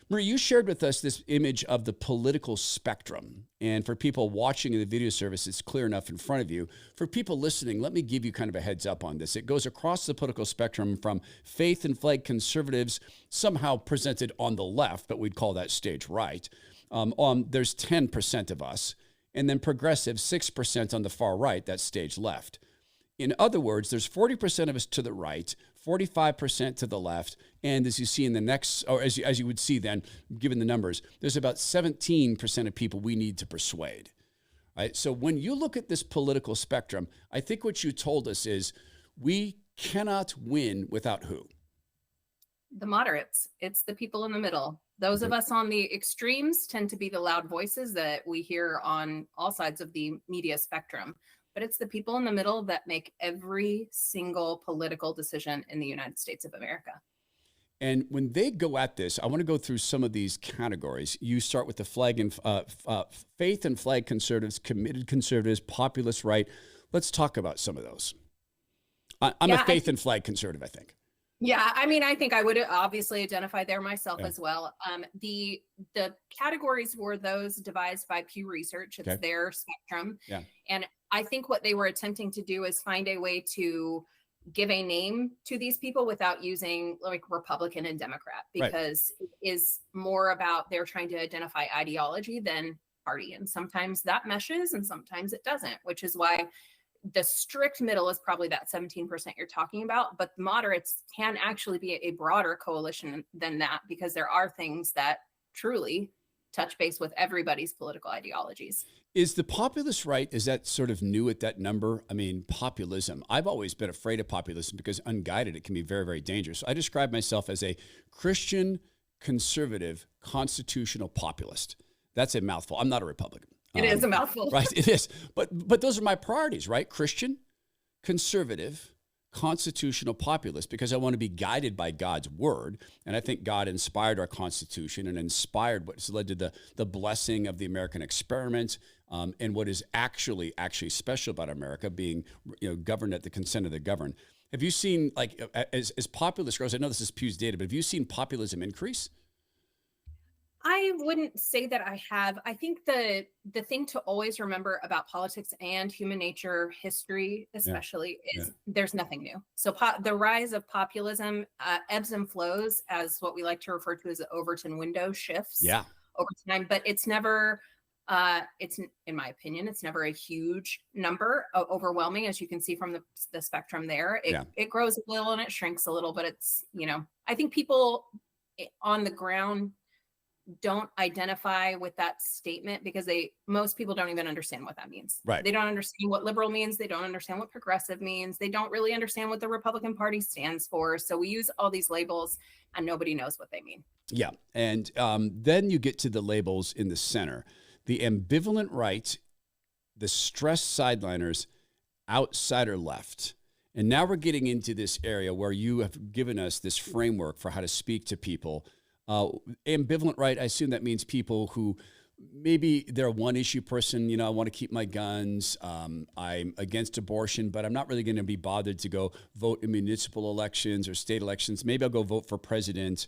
Marie, you shared with us this image of the political spectrum. And for people watching in the video service, it's clear enough in front of you. For people listening, let me give you kind of a heads up on this. It goes across the political spectrum from faith and flag conservatives, somehow presented on the left, but we'd call that stage right. There's 10% of us. And then progressive, 6% on the far right, that's stage left. In other words, there's 40% of us to the right, 45% to the left, and as you see in the next, or as you would see then, given the numbers, there's about 17% of people we need to persuade. Right? So when you look at this political spectrum, I think what you told us is we cannot win without who? The moderates. It's the people in the middle. Those of us on the extremes tend to be the loud voices that we hear on all sides of the media spectrum. But it's the people in the middle that make every single political decision in the United States of America. And when they go at this, I want to go through some of these categories. You start with the flag and faith and flag conservatives, committed conservatives, populist right. Let's talk about some of those. I'm a faith and flag conservative, I think. Yeah, I mean, I think I would obviously identify there myself as well. The categories were those devised by Pew Research. It's their spectrum. Yeah. And I think what they were attempting to do is find a way to give a name to these people without using like Republican and Democrat, because it is more about they're trying to identify ideology than party. And sometimes that meshes and sometimes it doesn't, which is why the strict middle is probably that 17% you're talking about, but moderates can actually be a broader coalition than that, because there are things that truly touch base with everybody's political ideologies. Is the populist right, is that sort of new at that number? I mean, populism. I've always been afraid of populism because unguided, it can be very, very dangerous. I describe myself as a Christian, conservative, constitutional populist. That's a mouthful. I'm not a Republican. It is a mouthful. Right, it is. But those are my priorities, right? Christian, conservative, constitutional populist, because I want to be guided by God's word. And I think God inspired our Constitution and inspired what's led to the blessing of the American experiment, and what is actually special about America being governed at the consent of the governed. Have you seen, like, as populist grows, I know this is Pew's data, but have you seen populism increase? I wouldn't say that I have. I think the thing to always remember about politics and human nature, history especially, is there's nothing new. So the rise of populism ebbs and flows, as what we like to refer to as the Overton window shifts over time. But it's never, in my opinion, it's never a huge number, overwhelming, as you can see from the spectrum there. It grows a little and it shrinks a little, but it's, I think people on the ground don't identify with that statement because most people don't even understand what that means. Right. They don't understand what liberal means. They don't understand what progressive means. They don't really understand what the Republican Party stands for. So we use all these labels and nobody knows what they mean. Yeah. And then you get to the labels in the center, the ambivalent right, the stressed sideliners, outsider left. And now we're getting into this area where you have given us this framework for how to speak to people. Ambivalent right, I assume that means people who maybe they're a one issue person. I want to keep my guns. I'm against abortion, but I'm not really going to be bothered to go vote in municipal elections or state elections. Maybe I'll go vote for president.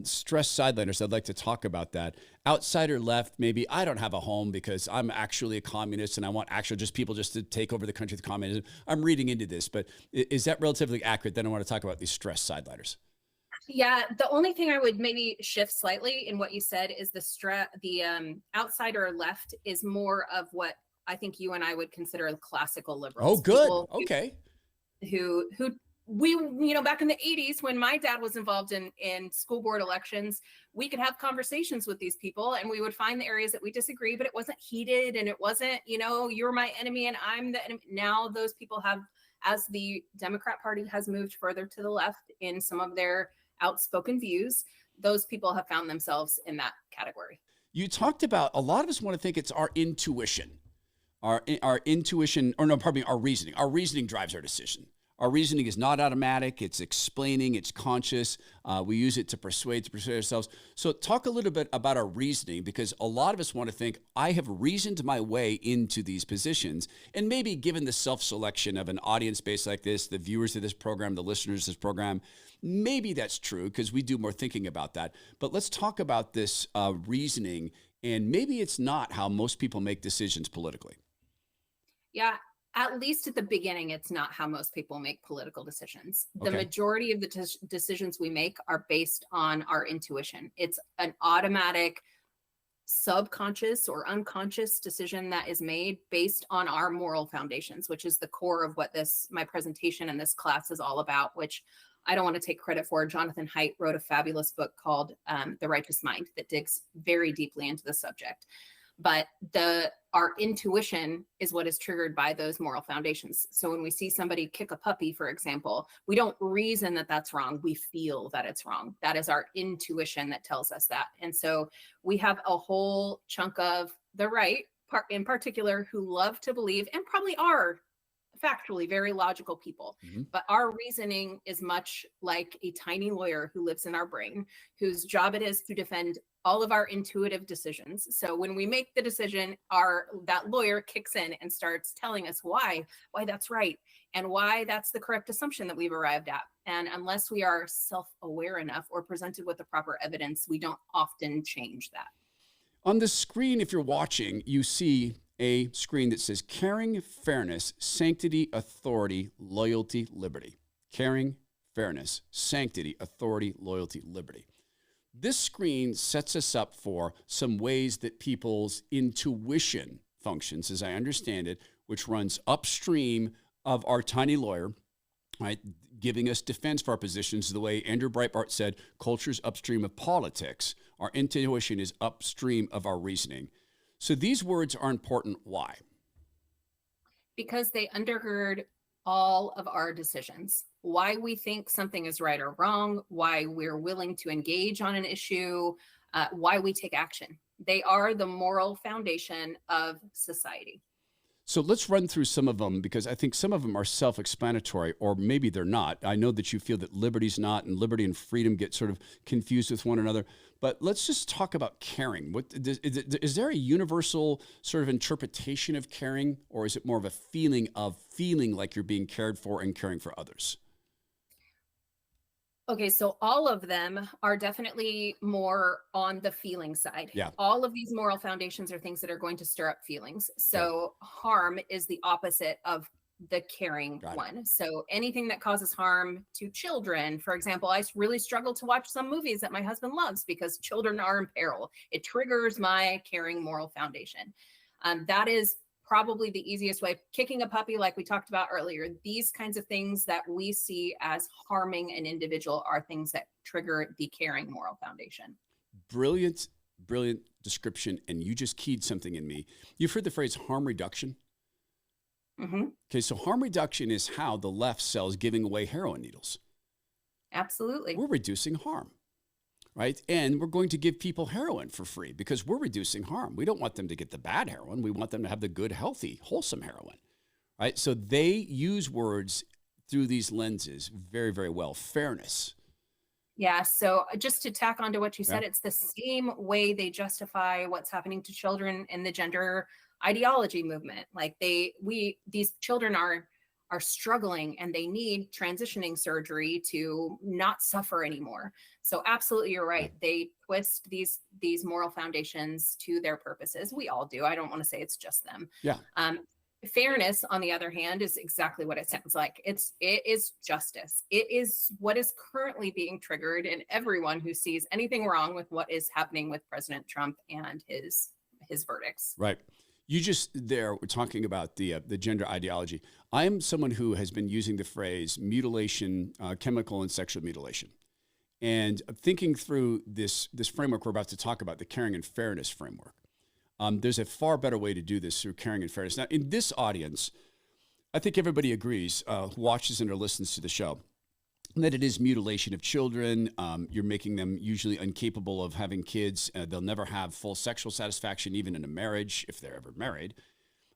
Stressed sideliners, I'd like to talk about that. Outsider left, maybe I don't have a home because I'm actually a communist and I want just people just to take over the country with communism. I'm reading into this, but is that relatively accurate? Then I want to talk about these stressed sideliners. Yeah, the only thing I would maybe shift slightly in what you said is the outsider left is more of what I think you and I would consider classical liberals. Oh, good. Okay. Who we, back in the 80s when my dad was involved in school board elections, we could have conversations with these people and we would find the areas that we disagree, but it wasn't heated and it wasn't, you're my enemy and I'm the enemy. Now those people have, as the Democrat Party has moved further to the left in some of their outspoken views, those people have found themselves in that category. You talked about, a lot of us want to think it's our intuition, our intuition, or no, pardon me, our reasoning. Our reasoning drives our decision. Our reasoning is not automatic. It's explaining. It's conscious. We use it to persuade ourselves. So talk a little bit about our reasoning, because a lot of us want to think, I have reasoned my way into these positions. And maybe given the self-selection of an audience base like this, the viewers of this program, the listeners of this program, maybe that's true because we do more thinking about that. But let's talk about this reasoning. And maybe it's not how most people make decisions politically. Yeah. At least at the beginning, it's not how most people make political decisions. The majority of the decisions we make are based on our intuition. It's an automatic, subconscious or unconscious decision that is made based on our moral foundations, which is the core of what my presentation and this class is all about, which I don't want to take credit for. Jonathan Haidt wrote a fabulous book called The Righteous Mind that digs very deeply into the subject. But our intuition is what is triggered by those moral foundations. So when we see somebody kick a puppy, for example, we don't reason that that's wrong. We feel that it's wrong. That is our intuition that tells us that. And so we have a whole chunk of the right, in particular, who love to believe and probably are factually very logical people. Mm-hmm. But our reasoning is much like a tiny lawyer who lives in our brain, whose job it is to defend all of our intuitive decisions. So when we make the decision, that lawyer kicks in and starts telling us why that's right and why that's the correct assumption that we've arrived at. And unless we are self-aware enough or presented with the proper evidence, we don't often change that. On the screen, if you're watching, you see a screen that says caring, fairness, sanctity, authority, loyalty, liberty. Caring, fairness, sanctity, authority, loyalty, liberty. This screen sets us up for some ways that people's intuition functions, as I understand it, which runs upstream of our tiny lawyer, right, giving us defense for our positions. The way Andrew Breitbart said, culture's upstream of politics. Our intuition is upstream of our reasoning. So these words are important. Why? Because they undergird all of our decisions. Why we think something is right or wrong, why we're willing to engage on an issue, why we take action. They are the moral foundation of society. So let's run through some of them, because I think some of them are self-explanatory, or maybe they're not. I know that you feel that liberty's not, and liberty and freedom get sort of confused with one another. But let's just talk about caring. Is there a universal sort of interpretation of caring, or is it more of a feeling like you're being cared for and caring for others? Okay, so all of them are definitely more on the feeling side. Yeah. All of these moral foundations are things that are going to stir up feelings. So harm is the opposite of the caring one. So anything that causes harm to children, for example, I really struggle to watch some movies that my husband loves because children are in peril. It triggers my caring moral foundation. That is probably the easiest way. Kicking a puppy, like we talked about earlier, these kinds of things that we see as harming an individual are things that trigger the caring moral foundation. Brilliant description. And you just keyed something in me. You've heard the phrase harm reduction? Mm-hmm. Okay, so harm reduction is how the left sells giving away heroin needles. Absolutely. We're reducing harm. Right? And we're going to give people heroin for free because we're reducing harm. We don't want them to get the bad heroin. We want them to have the good, healthy, wholesome heroin. Right? So they use words through these lenses very, very well. Fairness. Yeah. So just to tack onto what you said, it's the same way they justify what's happening to children in the gender ideology movement. Like these children are struggling and they need transitioning surgery to not suffer anymore. So absolutely, you're right. They twist these moral foundations to their purposes. We all do. I don't want to say it's just them. Yeah. Fairness, on the other hand, is exactly what it sounds like. It is justice. It is what is currently being triggered in everyone who sees anything wrong with what is happening with President Trump and his verdicts. Right. You just we're talking about the gender ideology. I am someone who has been using the phrase mutilation, chemical and sexual mutilation. And thinking through this framework we're about to talk about, the caring and fairness framework, there's a far better way to do this through caring and fairness. Now, in this audience, I think everybody agrees, who watches and or listens to the show, that it is mutilation of children. You're making them usually incapable of having kids. They'll never have full sexual satisfaction, even in a marriage, if they're ever married.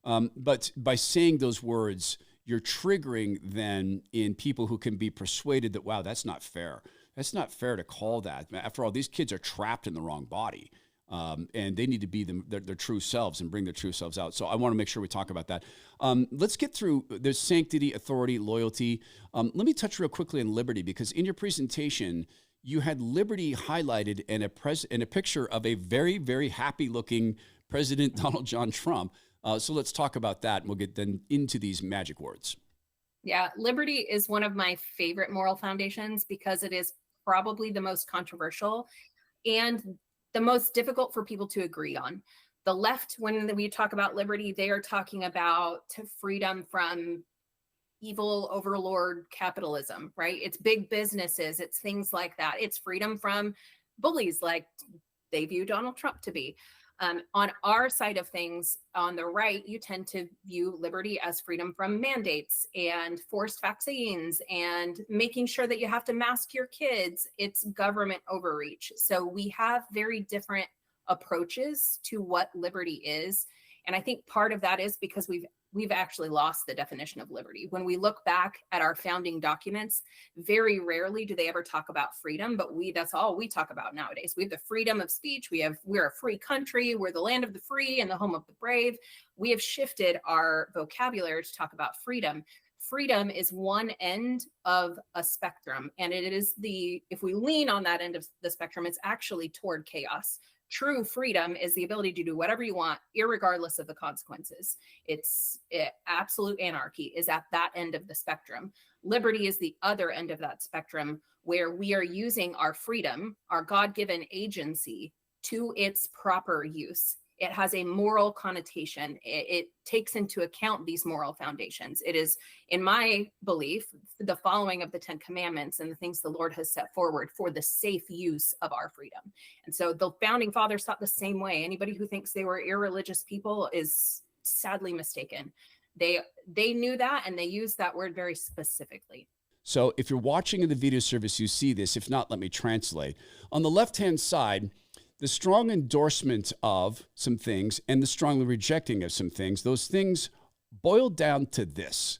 But by saying those words, you're triggering then in people who can be persuaded that, wow, that's not fair. That's not fair to call that. After all, these kids are trapped in the wrong body. And they need to be their true selves and bring their true selves out. So I want to make sure we talk about that. Let's get through there's sanctity, authority, loyalty. Let me touch real quickly on liberty, because in your presentation, you had liberty highlighted in a picture of a very, very happy looking President Donald John Trump. So let's talk about that, and we'll get then into these magic words. Yeah, liberty is one of my favorite moral foundations because it is probably the most controversial and the most difficult for people to agree on. The left, when we talk about liberty, they are talking about freedom from evil overlord capitalism, right? It's big businesses, it's things like that. It's freedom from bullies like they view Donald Trump to be. On our side of things, on the right, you tend to view liberty as freedom from mandates and forced vaccines and making sure that you have to mask your kids. It's government overreach. So we have very different approaches to what liberty is. And I think part of that is because we've actually lost the definition of liberty. When we look back at our founding documents, very rarely do they ever talk about freedom, but that's all we talk about nowadays. We have the freedom of speech. We're a free country. We're the land of the free and the home of the brave. We have shifted our vocabulary to talk about freedom. Freedom is one end of a spectrum. And it is if we lean on that end of the spectrum, it's actually toward chaos. True freedom is the ability to do whatever you want, irregardless of the consequences. Absolute anarchy is at that end of the spectrum. Liberty is the other end of that spectrum, where we are using our freedom, our God-given agency, to its proper use. It has a moral connotation. It takes into account these moral foundations. It is, in my belief, the following of the 10 Commandments and the things the Lord has set forward for the safe use of our freedom. And so the founding fathers thought the same way. Anybody who thinks they were irreligious people is sadly mistaken. They knew that, and they used that word very specifically. So if you're watching in the video service, you see this. If not, let me translate. On the left-hand side, the strong endorsement of some things and the strongly rejecting of some things, those things boil down to this.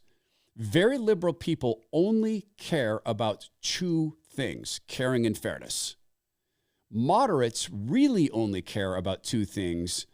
Very liberal people only care about two things, caring and fairness. Moderates really only care about two things,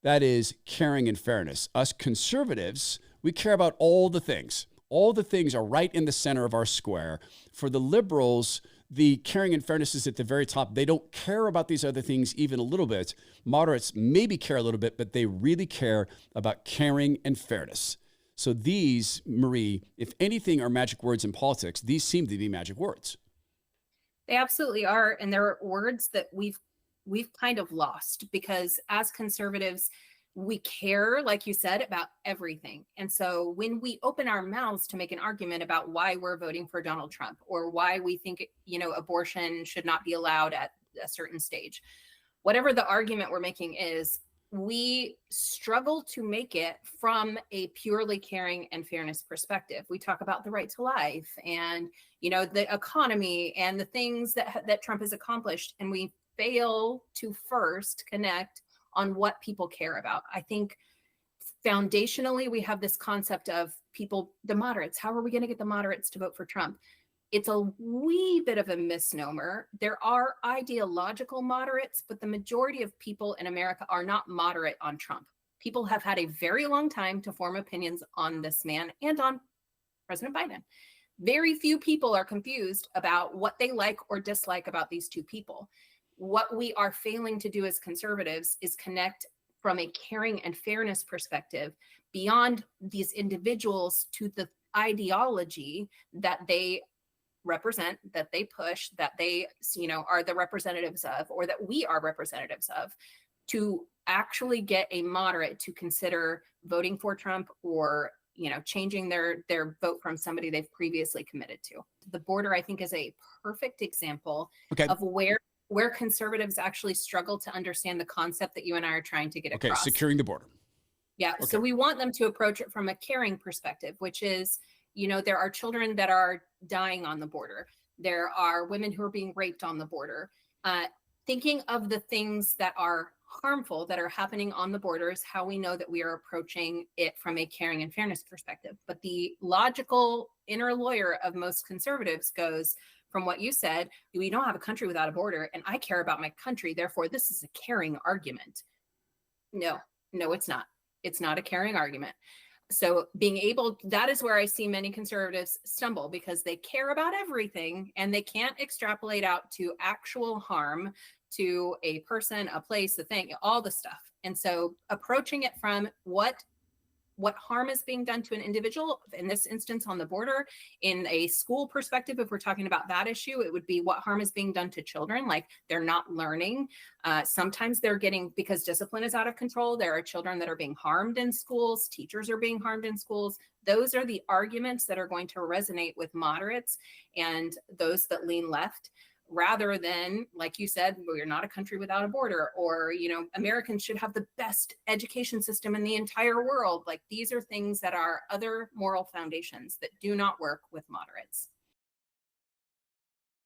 that is, caring and fairness. Us conservatives, we care about all the things. All the things are right in the center of our square. For the liberals, the caring and fairness is at the very top. They don't care about these other things even a little bit. Moderates maybe care a little bit, but they really care about caring and fairness. So these, Marie, if anything are magic words in politics, these seem to be magic words. They absolutely are. And they're words that we've kind of lost, because as conservatives, we care, like you said, about everything. And so when we open our mouths to make an argument about why we're voting for Donald Trump, or why we think, abortion should not be allowed at a certain stage, whatever the argument we're making is, we struggle to make it from a purely caring and fairness perspective. We talk about the right to life and, the economy and the things that Trump has accomplished. And we fail to first connect on what people care about. I think foundationally, we have this concept of people, the moderates. How are we going to get the moderates to vote for Trump? It's a wee bit of a misnomer. There are ideological moderates, but the majority of people in America are not moderate on Trump. People have had a very long time to form opinions on this man and on President Biden. Very few people are confused about what they like or dislike about these two people. What we are failing to do as conservatives is connect from a caring and fairness perspective beyond these individuals to the ideology that they represent, that they push, that they, are the representatives of, or that we are representatives of, to actually get a moderate to consider voting for Trump or, changing their vote from somebody they've previously committed to. The border, I think, is a perfect example of where conservatives actually struggle to understand the concept that you and I are trying to get across. Okay, securing the border. Yeah, okay. So we want them to approach it from a caring perspective, which is, there are children that are dying on the border. There are women who are being raped on the border. Thinking of the things that are harmful that are happening on the borders, how we know that we are approaching it from a caring and fairness perspective. But the logical inner lawyer of most conservatives goes, from what you said, we don't have a country without a border, and I care about my country, therefore this is a caring argument. No, it's not. It's not a caring argument. So being able, that is where I see many conservatives stumble, because they care about everything and they can't extrapolate out to actual harm to a person, a place, a thing, all the stuff. And so approaching it from what harm is being done to an individual, in this instance on the border, in a school perspective, if we're talking about that issue, it would be what harm is being done to children. Like, they're not learning. Sometimes they're getting, because discipline is out of control, there are children that are being harmed in schools, teachers are being harmed in schools. Those are the arguments that are going to resonate with moderates and those that lean left, rather than, like you said, we're not a country without a border, or, Americans should have the best education system in the entire world. Like, these are things that are other moral foundations that do not work with moderates.